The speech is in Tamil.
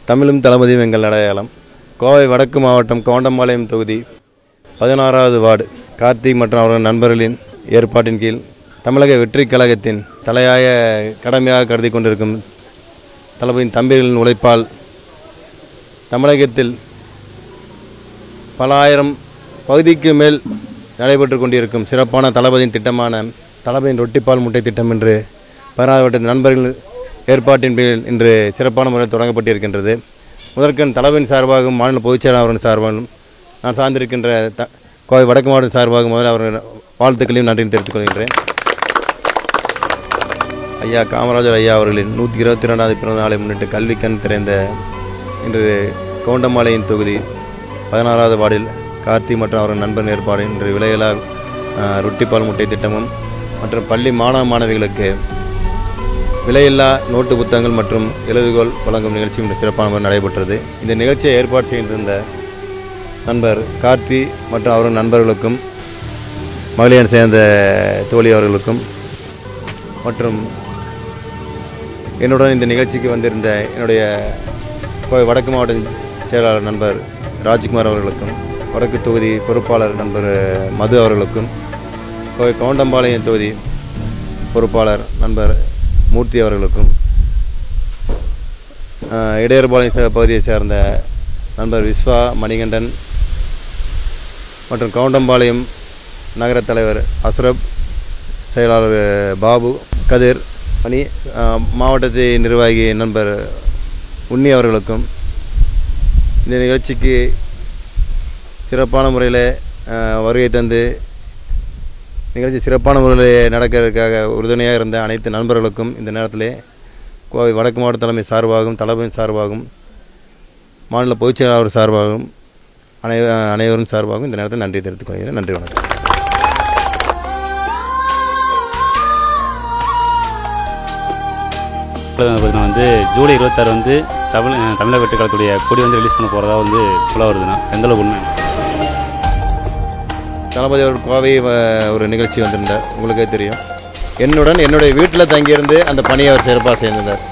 தமிழும் தளபதியும் எங்கள் அடையாளம். கோவை வடக்கு மாவட்டம் கவுண்டம்பாளையம் தொகுதி 16வது வார்டு கார்த்திக் மற்றும் அவர்கள் நண்பர்களின் ஏற்பாட்டின் கீழ் தமிழக வெற்றி கழகத்தின் தலையாய கடமையாக கருதி கொண்டிருக்கும் தளபதியின் தம்பிகளின் உழைப்பால் தமிழகத்தில் பல ஆயிரம் பகுதிக்கு மேல் நடைபெற்று கொண்டிருக்கும் சிறப்பான தளபதியின் திட்டமான தளபதியின் ரொட்டிப்பால் முட்டை திட்டம் என்று 16வது வட்ட நண்பர்கள் ஏற்பாட்டின் கீழ் இன்று சிறப்பான முறையில் தொடங்கப்பட்டிருக்கின்றது. முதற்கண் தளபதியின் சார்பாகவும் மாநில பொதுச்செயலாளர் அவரின் சார்பாகவும் நான் சார்ந்திருக்கின்ற கோவை வடக்கு மாவட்ட சார்பாக முதல்ல அவர்கள் வாழ்த்துக்களையும் நன்றியும் தெரிவித்துக் கொள்கின்றேன். ஐயா காமராஜர் ஐயா அவர்களின் 122வது பிறந்த நாளை முன்னிட்டு கல்வி கண் திறந்த இன்று கவுண்டம்பாளையம் தொகுதி 16வது வார்டில் கார்த்திக் மற்றும் அவர்கள் நண்பர் ஏற்பாடு இன்று விலையில்லா ரொட்டிப்பால் முட்டை திட்டமும் மற்றும் பள்ளி மாணவ மாணவிகளுக்கு விலையில்லா நோட்டு புத்தகங்கள் மற்றும் எழுதுகோல் வழங்கும் நிகழ்ச்சி இன்று சிறப்பான முறையில் நடைபெற்றது. இந்த நிகழ்ச்சியை ஏற்பாடு செய்திருந்த நண்பர் கார்த்தி மற்றும் அவர்கள் நண்பர்களுக்கும் மகளிரை சேர்ந்த தோழி அவர்களுக்கும் மற்றும் என்னுடன் இந்த நிகழ்ச்சிக்கு வந்திருந்த என்னுடைய கோவை வடக்கு மாவட்ட செயலாளர் நண்பர் ராஜ்குமார் அவர்களுக்கும் வடக்கு தொகுதி பொறுப்பாளர் நண்பர் மது அவர்களுக்கும் கோவை கவுண்டம்பாளையம் தொகுதி பொறுப்பாளர் நண்பர் மூர்த்தி அவர்களுக்கும் இடையர்பாளையம் பகுதியை சேர்ந்த நண்பர் விஸ்வா மணிகண்டன் மற்றும் கவுண்டம்பாளையம் நகர தலைவர் அஸ்ரப் செயலாளர் பாபு கதிர் மணி மாவட்டத்தை நிர்வாகி நண்பர் உன்னி அவர்களுக்கும் இந்த நிகழ்ச்சிக்கு சிறப்பான முறையில் வருகை தந்து நிகழ்ச்சி சிறப்பான முறையில் நடக்கிறதுக்காக உறுதுணையாக இருந்த அனைத்து நண்பர்களுக்கும் இந்த நேரத்தில் கோவை வடக்கு மாவட்ட தலைமை சார்பாகவும் தளபதியின் சார்பாகவும் மாநில பொதுச்செயலாளர் சார்பாகவும் அனைவரும் சார்பாகவும் இந்த நேரத்தில் நன்றி தெரிவித்துக் கொள்கிறேன். நன்றி, வணக்கம். ஜூலை 26 தமிழக வெற்றி கழகத்துடைய கொடி ரிலீஸ் பண்ண போகிறதா சொல்ல வருதுண்ணா. எந்தளவுக்கு உண்மை? தளபதி அவர் கோவை ஒரு நிகழ்ச்சி வந்திருந்தார், உங்களுக்கே தெரியும். என்னுடைய வீட்டில் தங்கியிருந்து அந்த பணியை அவர் சிறப்பாக செய்திருந்தார்.